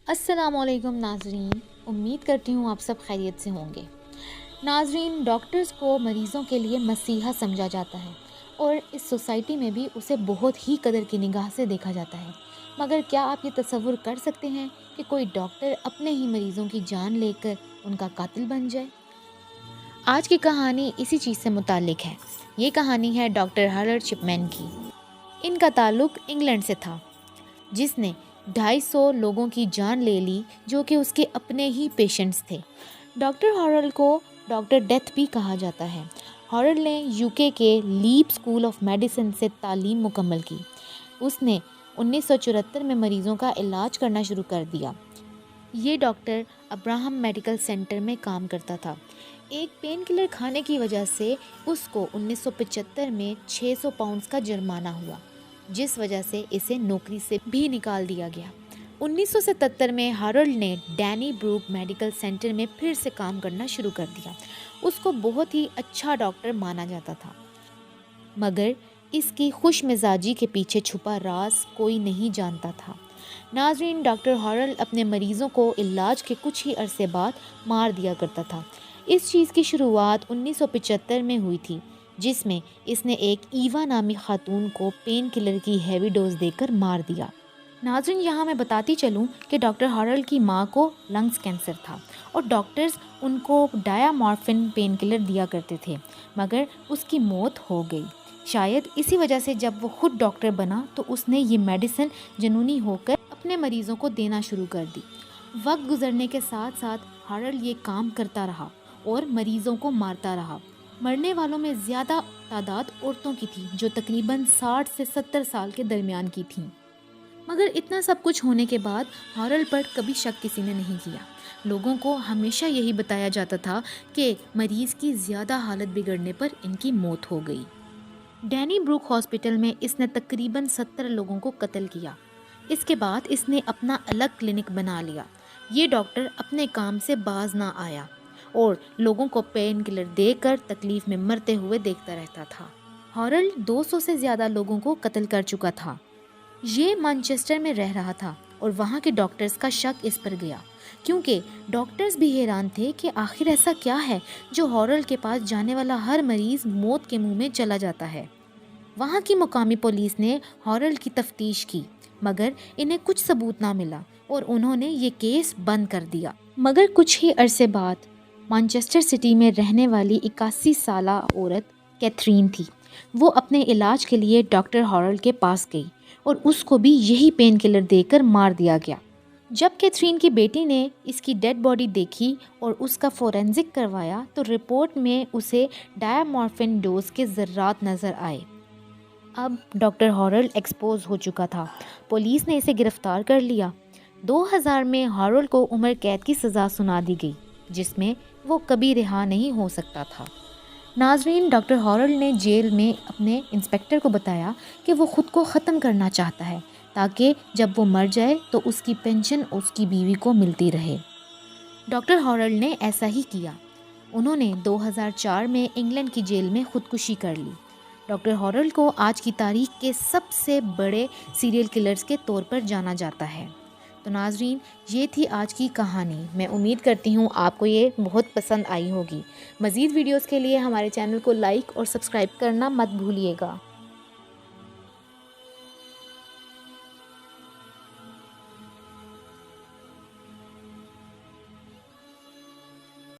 अस्सलाम वालेकुम नाजरीन, उम्मीद करती हूँ आप सब खैरियत से होंगे। नाजरीन, डॉक्टर्स को मरीज़ों के लिए मसीहा समझा जाता है और इस सोसाइटी में भी उसे बहुत ही कदर की निगाह से देखा जाता है। मगर क्या आप ये तसव्वुर कर सकते हैं कि कोई डॉक्टर अपने ही मरीज़ों की जान लेकर उनका कातिल बन जाए? आज की कहानी इसी चीज़ से मुताल्लिक है। ये कहानी है डॉक्टर हॉरल्ड चिपमैन की। इनका ताल्लुक़ इंग्लैंड से था, जिसने 250 लोगों की जान ले ली, जो कि उसके अपने ही पेशेंट्स थे। डॉक्टर हॉरल्ड को डॉक्टर डेथ भी कहा जाता है। हॉरल्ड ने यूके के लीप स्कूल ऑफ मेडिसिन से तालीम मुकम्मल की। उसने 1974 में मरीज़ों का इलाज करना शुरू कर दिया। ये डॉक्टर अब्राहम मेडिकल सेंटर में काम करता था। एक पेन किलर खाने की वजह से उसको 1975 में 600 पाउंड्स का जुर्माना हुआ, जिस वजह से इसे नौकरी से भी निकाल दिया गया। 1977 में हॉरल्ड ने डैनी ब्रूक मेडिकल सेंटर में फिर से काम करना शुरू कर दिया। उसको बहुत ही अच्छा डॉक्टर माना जाता था, मगर इसकी खुश मिजाजी के पीछे छुपा राज कोई नहीं जानता था। नाजरीन, डॉक्टर हॉरल्ड अपने मरीज़ों को इलाज के कुछ ही अरसे बाद मार दिया करता था। इस चीज़ की शुरुआत 1975 में हुई थी, जिसमें इसने एक ईवा नामी खातून को पेन किलर की हैवी डोज देकर मार दिया। नाज़रीन, यहाँ मैं बताती चलूँ कि डॉक्टर हॉरल्ड की माँ को लंग्स कैंसर था और डॉक्टर्स उनको डायामॉर्फिन पेन किलर दिया करते थे, मगर उसकी मौत हो गई। शायद इसी वजह से जब वो खुद डॉक्टर बना तो उसने ये मेडिसिन जुनूनी होकर अपने मरीज़ों को देना शुरू कर दी। वक्त गुजरने के साथ साथ हॉरल्ड ये काम करता रहा और मरीज़ों को मारता रहा। मरने वालों में ज़्यादा तादाद औरतों की थी, जो तकरीबन 60 से 70 साल के दरमियान की थीं। मगर इतना सब कुछ होने के बाद हॉरल्ड पर कभी शक किसी ने नहीं किया। लोगों को हमेशा यही बताया जाता था कि मरीज़ की ज़्यादा हालत बिगड़ने पर इनकी मौत हो गई। डैनी ब्रूक हॉस्पिटल में इसने तकरीबन 70 लोगों को कत्ल किया। इसके बाद इसने अपना अलग क्लिनिक बना लिया। ये डॉक्टर अपने काम से बाज ना आया और लोगों को पेन किलर देकर तकलीफ में मरते हुए देखता रहता था। हॉरल्ड 200 से ज़्यादा लोगों को कत्ल कर चुका था। ये मैनचेस्टर में रह रहा था और वहाँ के डॉक्टर्स का शक इस पर गया, क्योंकि डॉक्टर्स भी हैरान थे कि आखिर ऐसा क्या है जो हॉरल्ड के पास जाने वाला हर मरीज़ मौत के मुंह में चला जाता है। वहाँ की मुकामी पुलिस ने हॉरल्ड की तफ्तीश की, मगर इन्हें कुछ सबूत ना मिला और उन्होंने ये केस बंद कर दिया। मगर कुछ ही अरसे बाद मैनचेस्टर सिटी में रहने वाली 81 साला औरत कैथरीन थी। वो अपने इलाज के लिए डॉक्टर हॉरल्ड के पास गई और उसको भी यही पेन किलर देकर मार दिया गया। जब कैथरीन की बेटी ने इसकी डेड बॉडी देखी और उसका फोरेंसिक करवाया तो रिपोर्ट में उसे डायामॉर्फिन डोज के ज़र्रात नज़र आए। अब डॉक्टर हॉरल्ड एक्सपोज हो चुका था। पुलिस ने इसे गिरफ्तार कर लिया। 2000 में हॉरल्ड को उम्र कैद की सज़ा सुना दी गई, जिसमें वो कभी रिहा नहीं हो सकता था। नाजरीन, डॉक्टर हॉरल्ड ने जेल में अपने इंस्पेक्टर को बताया कि वो ख़ुद को ख़त्म करना चाहता है, ताकि जब वो मर जाए तो उसकी पेंशन उसकी बीवी को मिलती रहे। डॉक्टर हॉरल्ड ने ऐसा ही किया। उन्होंने 2004 में इंग्लैंड की जेल में ख़ुदकुशी कर ली। डॉक्टर हॉरल्ड को आज की तारीख के सबसे बड़े सीरियल किलर्स के तौर पर जाना जाता है। तो नाजरीन, ये थी आज की कहानी। मैं उम्मीद करती हूँ आपको ये बहुत पसंद आई होगी। मज़ीद वीडियोस के लिए हमारे चैनल को लाइक और सब्सक्राइब करना मत भूलिएगा।